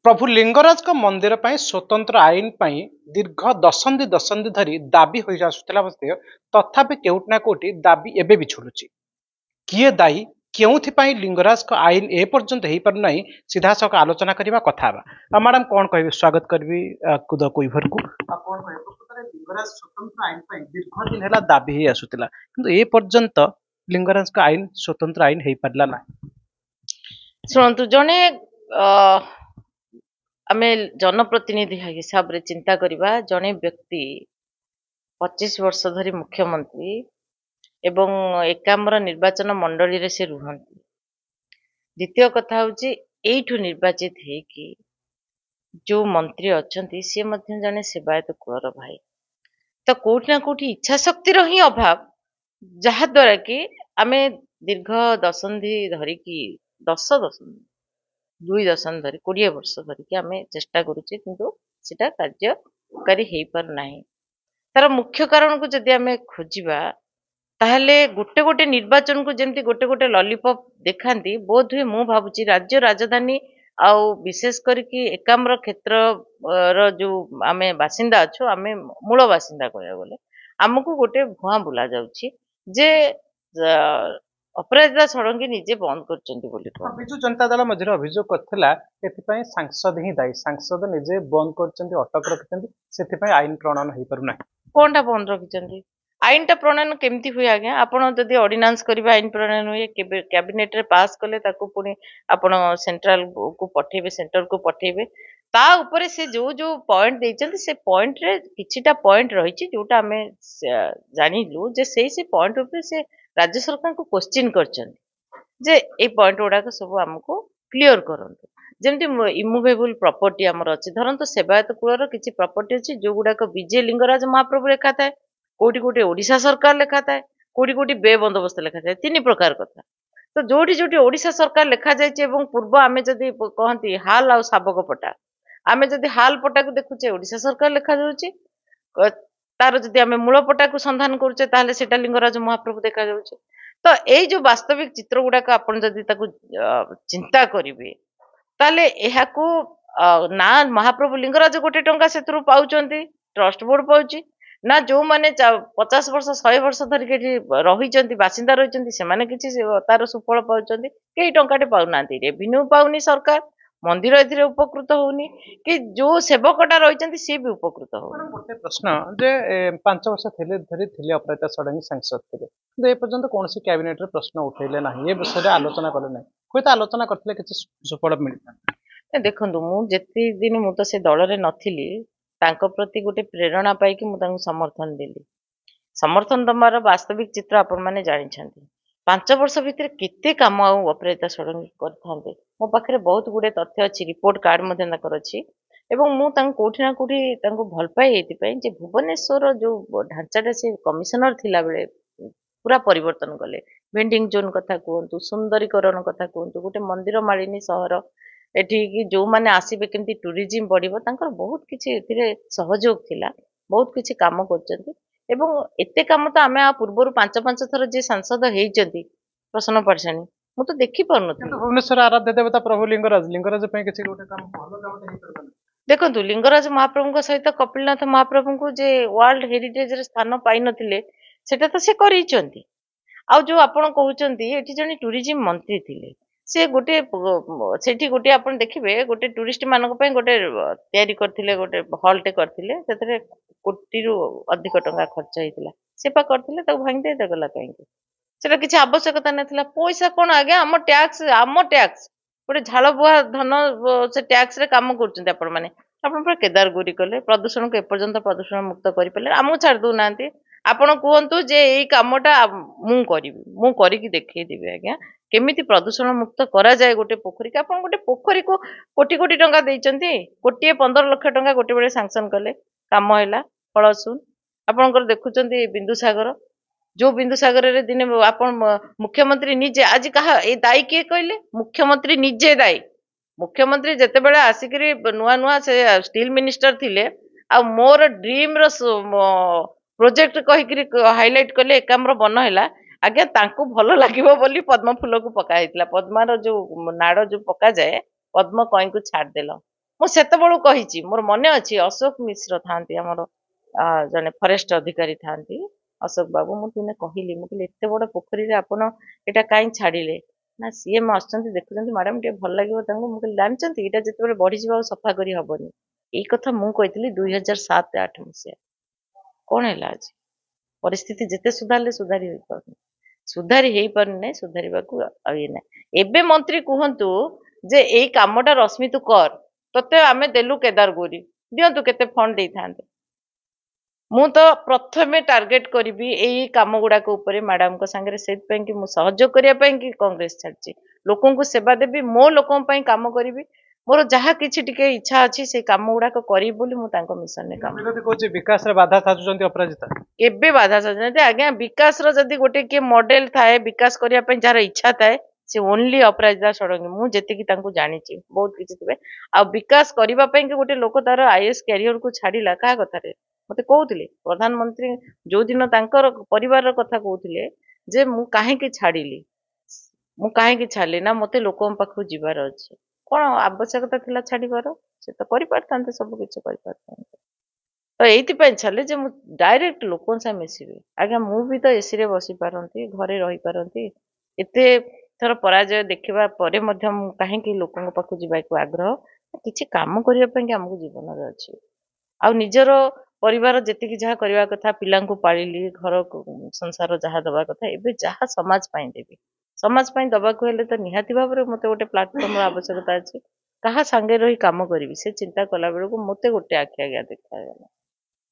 प्रभु लिंगराज मंदिर पर स्वतंत्र आईन पर दीर्घ दशंधि धरी दाबी हो आसुला तथापि केउटना कोटी दाबी एबे भी छुड़ुची किए दायी क्यों लिंगराज आईन ए पर्यंत हो पारना सीधा सख आलोचना करने कथा मैडम कौन कह स्वागत करी कुद कुइभर को कौन कह लिंगराज स्वतंत्र आईन पर दीर्घ दिन है दाबी हो आसुला कि ए पर्यंत लिंगराज आईन स्वतंत्र आईन हो पारा ना शुणु जड़े आम जनप्रतिनिधि हिसाब से चिंता करवा जड़े व्यक्ति 25 वर्ष धरी मुख्यमंत्री एवं एकाम्र निर्वाचन मंडली रे से रुहंती। द्वितीय कथा हूँ एठू निर्वाचित होगी जो मंत्री अच्छा सी जड़े सेवायत कुलर भाई तो कौटि ना कौटि इच्छा शक्तिर ही अभाव जहाद्वारा कि आम दीर्घ दशंधि धरिकी 10 दशंधि 2 दशंधि धरी 20 वर्ष धरिकी आम चेष्टा करुचे किंतु सेटा कार्यकारी हो पारना। तार मुख्य कारण को जदि आम खोजा ताहले गोटे गोटे निर्वाचन को जमती गोटे गोटे लॉलीपॉप देखाती बोध हुए मु भावुची राज्य राजधानी आउ विशेष करके एकाम्र क्षेत्र जो आम बासिंदा अच्छु आम मूल बासिंदा कह गले आमको गोटे भुआ बुला जाउची जे अपराजिता षडंगी निजे बंद कर विजु जनता दल मझे अभियोग करता सांसद ही दायी सांसद निजे बंद कर अटक रखिंट आईन प्रणयन हो पारना कौनटा बंद रखिंट आईन टा प्रणयन केमती हुए आज्ञा आपण जदि ऑर्डिनेंस करिबा आईन प्रणयन हुए कैबिनेट रे पास कले ताको पुनी आपण सेंट्रल को पठेबे सेंटर को पठेबे ता ऊपर से जो जो पॉइंट देइचंती से पॉइंट रे किछिटा पॉइंट रहिछि जोटा हमें जानिलु जे से पॉइंट ऊपर से राज्य सरकार को क्वेश्चन करचंती जे ए पॉइंट गुडा को सब हमको क्लियर करंतु जेमती इमूवेबल प्रॉपर्टी हमर अछि धरंतु सेवायत कुलर किछि प्रॉपर्टी अछि जो गुडा को विजय लिंगराज महाप्रभु रेखा थाए कोटी कोटी ओडिशा सरकार लेखा थाए कोटी कोटी बे बंदोबस्त लेखा थाए 3 प्रकार कथा तो जोटी जोटी ओडिशा सरकार लेखा जाइए एवं पूर्व आमे जदि कहती हाल आ शाबक पटा आमे जदि हाल पटा को देखुचे ओडिशा सरकार लेखा जाउची तार जदि आमे मूल पटा को संधान करूचे ताहले सेटा लिंगराज महाप्रभु देखा जाउची तो एई जो वास्तविक चित्र गुडा का आपण जदि ताको चिंता करिवे ताहले एहाकू ना महाप्रभु लिंगराज गोटे टंका सेतरु पाउचंती ट्रस्ट बोर्ड पाउची ना जो माने 50 वर्ष 100 वर्ष धरिक रही बासिंदा रही से तार सुफल पाँच कई टंकाटे पाऊना रेभिन्यू पाऊनी सरकार मंदिर ए उपकृत होनी कि जो सेवकटा रही सी भी उपकृत हो गोटे प्रश्न जे 5 वर्ष धरी अपराजिता षडंगी सांसद थे एपर्यंत कौन कैबिनेट प्रश्न उठेले ना ये विषय आलोचना कले ना हुए तो आलोचना करते किसी सुफल मिलता देखु मुझे दिन मु तो से दल में नथिली तांको प्रति गोटे प्रेरणा पाई मुझे समर्थन देली समर्थन दमार वास्तविक चित्र आपण मैंने जानी 5 वर्ष भितर केते काम अपराजिता षडंगी करते मो पाखे बहुत गुड़े तथ्य अच्छी रिपोर्ट कार्ड अच्छी एवं मुझे कौटि ना कौटि भल पाए जे भुवनेश्वर जो ढांचाटा से कमिशनर थिला बेले पूरा परिवर्तन कले वेंडिंग जोन कथा कहतु सुंदरीकरण कथा कहतु गोटे मंदिर मालिनी सहर एठी जो माने आसीबे केमती टूरिज्म बढ़िबो तांकर बहुत किछि सहयोग थिला बहुत किछि काम करचंती एवं एते काम तो आमे पूर्व 5 थर जे सांसद हेइचंती प्रश्न पारसानी मु तो देखि परनथि भुवनेश्वर आराध्य देवता प्रभु लिंगराज पे किछि गोटे काम भलो काम हेइ परबा देखंतु लिंगराज महाप्रभु सहित कपिलनाथ महाप्रभु को जे वर्ल्ड हेरिटेज रे स्थान पाई नथिले सेटा तो से करिचंती आ जो आपण कहउचंती एठी जने टूरिज्म मंत्री थिले से गोटे सेठी गोटे आपण देखिबे गोटे टूरिस्ट मानक पे गोटे तयारी करथिले गोटे हॉल टे करथिले सेतरे कोटी रु अधिक टंका खर्च हेतिला सेपा करथिले त भांगी दे देगला काई सेटा किछि आवश्यकता नथिला पैसा कोन आगे हम टैक्स गोटे झाल बुआ धन से टैक्स रे काम करचंती आपण माने आपण पर केदारगौरी कले प्रदूषण को एपर्यंत प्रदूषण मुक्त करि पले हमहु छाड़ दउ नांती आपण कहंतु जे एई कामटा मु करिवि मु करिकि देखै देबे आज्ञा केमिति प्रदूषण मुक्त करा जाए गोटे पोखरी के आपण गोटे पोखरी को कोटी कोटी टंका देइचंती कोटी 15 लाख टंका गोटे बेले सैंक्शन कले काम हैला फलसुन आपनकर देखुचंती बिंदुसागर जो बिंदुसागर रे दिने आपण मुख्यमंत्री निजे आज कहा ए दायी के कहले मुख्यमंत्री निजे दायी मुख्यमंत्री जेते बेले आसिकरी नुआ नुआ से स्टील मिनिस्टर थिले आ मोर ड्रीम रो प्रोजेक्ट कहिकरी हाइलाइट कले एकाम्र बन हैला आज्ञा तांको भल लागिबो बोली पद्म फूल को पका हैतला पद्मार जो नाड़ जो पका जाए पद्म कई को छाड़ देलो ମୁଁ ସେତେବେଳୁ କହିଛି, ମୋର ମନେ ଅଛି ଅଶୋକ ମିଶ୍ର ଥାନ୍ତି ଆମର ଜଣେ ଫରେଷ୍ଟ ଅଧିକାରୀ ଥାନ୍ତି ଅଶୋକ ବାବୁ। ମୁଁ ଦିନେ କହିଲି, ମୁଁ କହିଲି ଏତେ ବଡ ପୋଖରୀରେ ଆପଣ ଏଇଟା କାହିଁ ଛାଡିଲେ? ନା ସିଏମ ଆସୁଛନ୍ତି ଦେଖୁଛନ୍ତି ମ୍ୟାଡାମ ଟିକେ ଭଲ ଲାଗିବ ତାଙ୍କୁ। ମୁଁ କହିଲି ଜାଣିଛନ୍ତି ଏଇଟା ଯେତେବେଳେ ବଢିଯିବ ଆଉ ସଫା କରି ହବନି। ଏଇ କଥା ମୁଁ କହିଥିଲି 2007-8 ମସିହା। କଣ ହେଲା ଆଜି? ପରିସ୍ଥିତି ଯେତେ ସୁଧାରିଲେ ସୁଧାରି ହେଇପାରୁନି, ସୁଧାରି ହେଇପାରୁନି, ସୁଧାରିବାକୁ ଆଉ ଇଏ ନାହିଁ। ଏବେ ମନ୍ତ୍ରୀ କୁହନ୍ତୁ ଯେ ଏଇ କାମଟା ରଶ୍ମି ତୁ କର, ତତେ ଆମେ ଦେଲୁ କେଦାରଗୌରୀ, ଦିଅନ୍ତୁ କେତେ ଫଣ୍ଡ ଦେଇଥାନ୍ତେ। ମୁଁ ତ ପ୍ରଥମେ ଟାର୍ଗେଟ କରିବି ଏଇ କାମ ଗୁଡାକ ଉପରେ ମ୍ୟାଡାମଙ୍କ ସାଙ୍ଗରେ, ସେଇଥିପାଇଁ କି ମୁଁ ସହଯୋଗ କରିବା ପାଇଁ କି କଂଗ୍ରେସ ଛାଡିଛି। ଲୋକଙ୍କୁ ସେବା ଦେବି, ମୋ ଲୋକଙ୍କ ପାଇଁ କାମ କରିବି। ମୋର ଯାହା କିଛି ଟିକେ ଇଚ୍ଛା ଅଛି ସେଇ କାମ ଗୁଡାକ କରିବି ବୋଲି ମୁଁ ତାଙ୍କ ମିଶନରେ କାମ। ବିରୋଧୀ କହୁଛି ବିକାଶରେ ବାଧା ସାଜୁଛନ୍ତି ଅପରାଜିତା। କେବେ ବାଧା ସାଜୁନାହାନ୍ତି ଆଜ୍ଞା। ବିକାଶର ଯଦି ଗୋଟେ କିଏ ମଡେଲ ଥାଏ, ବିକାଶ କରିବା ପାଇଁ ଯାହାର ଇଚ୍ଛା ଥାଏ, ସେ ଓନ୍ଲି ଅପରାଜିତା ଷଡଙ୍ଗୀ। ମୁଁ ଯେତିକି ତାଙ୍କୁ ଜାଣିଛି, ବହୁତ କିଛି ଥିବେ। ଆଉ ବିକାଶ କରିବା ପାଇଁ କି ଗୋଟେ ଲୋକ ତାର ଆଇଏଏସ୍ କ୍ୟାରିୟରକୁ ଛାଡିଲା କାହା କଥାରେ? ମତେ କହୁଥିଲେ ପ୍ରଧାନମନ୍ତ୍ରୀ ଯୋଉଦିନ ତାଙ୍କର ପରିବାରର କଥା କହୁଥିଲେ ଯେ ମୁଁ କାହିଁକି ଛାଡିଲି, ମୁଁ କାହିଁକି ଛାଡିଲି ନା ମତେ ଲୋକଙ୍କ ପାଖକୁ ଯିବାର ଅଛି। କଣ ଆବଶ୍ୟକତା ଥିଲା ଛାଡିବାର? ସେ ତ କରିପାରିଥାନ୍ତେ, ସବୁ କିଛି କରିପାରିଥାନ୍ତେ। ତ ଏଇଥିପାଇଁ ଛାଡିଲି ଯେ ମୁଁ ଡାଇରେକ୍ଟ ଲୋକଙ୍କ ସାଙ୍ଗେ ମିଶିବି। ଆଜ୍ଞା ମୁଁ ବି ତ ଏସିରେ ବସି ପାରନ୍ତି, ଘରେ ରହିପାରନ୍ତି। ଏତେ ଥର ପରାଜୟ ଦେଖିବା ପରେ ମଧ୍ୟ ମୁଁ କାହିଁକି ଲୋକଙ୍କ ପାଖକୁ ଯିବାକୁ ଆଗ୍ରହ? କିଛି କାମ କରିବା ପାଇଁ କି ଆମକୁ ଜୀବନରେ ଅଛି। ଆଉ ନିଜର ପରିବାର ଯେତିକି ଯାହା କରିବା କଥା, ପିଲାଙ୍କୁ ପାଳିଲି, ଘର ସଂସାର ଯାହା ଦବା କଥା, ଏବେ ଯାହା ସମାଜ ପାଇଁ ଦେବି। ସମାଜ ପାଇଁ ଦବାକୁ ହେଲେ ତ ନିହାତି ଭାବରେ ମତେ ଗୋଟେ ପ୍ଲାଟଫର୍ମର ଆବଶ୍ୟକତା ଅଛି। କାହା ସାଙ୍ଗେ ରହି କାମ କରିବି ସେ ଚିନ୍ତା କଲା ବେଳକୁ ମତେ ଗୋଟେ ଆଖି ଆଜ୍ଞା ଦେଖାଗଲା।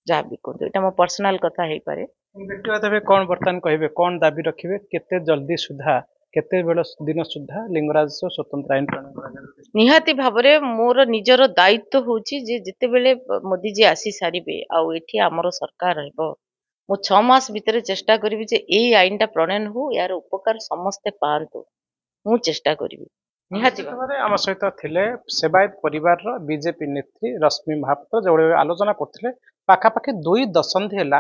ଯାହା ବି କୁହନ୍ତୁ, ଏଇଟା ମୋ ପର୍ସନାଲ କଥା ହେଇପାରେ। ବ୍ୟକ୍ତିଗତ ଭାବେ କଣ ବର୍ତ୍ତମାନ କହିବେ, କଣ ଦାବି ରଖିବେ, କେତେ ଜଲ୍ଦି ସୁଦ୍ଧା, କେତେବେଳ ଦିନ ସୁଦ୍ଧା ଲିଙ୍ଗରାଜ ସ୍ୱତନ୍ତ୍ର ଆଇନ ପ୍ରଣୟନ କରାଯାଉଛି? ନିହାତି ଭାବରେ ମୋର ନିଜର ଦାୟିତ୍ୱ ହଉଛି ଯେ ଯେତେବେଳେ ମୋଦିଜୀ ଆସି ସାରିବେ ଆଉ ଏଠି ଆମର ସରକାର ରହିବ, ମୁଁ 6 ମାସ ଭିତରେ ଚେଷ୍ଟା କରିବି ଯେ ଏଇ ଆଇନଟା ପ୍ରଣୟନ ହଉ, ୟାର ଉପକାର ସମସ୍ତେ ପାଆନ୍ତୁ। ମୁଁ ଚେଷ୍ଟା କରିବି ନିହାତି ଭାବରେ। ଆମ ସହିତ ଥିଲେ ସେବାୟତ ପରିବାରର ବିଜେପି ନେତ୍ରୀ ରଶ୍ମି ମହାପାତ୍ର, ଯେଉଁଭଳି ଆଲୋଚନା କରୁଥିଲେ ପାଖାପାଖି 2 ଦଶନ୍ଧି ହେଲା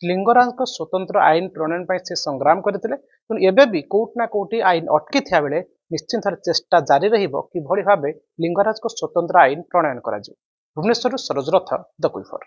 ଲିଙ୍ଗରାଜଙ୍କ ସ୍ୱତନ୍ତ୍ର ଆଇନ ପ୍ରଣୟନ ପାଇଁ ସେ ସଂଗ୍ରାମ କରିଥିଲେ। ତେଣୁ ଏବେ ବି କୋଉଠି ନା କୋଉଠି ଆଇନ ଅଟକିଥିବା ବେଳେ ନିଶ୍ଚିତ ଭାବରେ ଚେଷ୍ଟା ଜାରି ରହିବ କିଭଳି ଭାବେ ଲିଙ୍ଗରାଜଙ୍କ ସ୍ୱତନ୍ତ୍ର ଆଇନ ପ୍ରଣୟନ କରାଯିବ। ଭୁବନେଶ୍ୱରରୁ ସରୋଜ ରଥ, ଦ କୁଇଫର।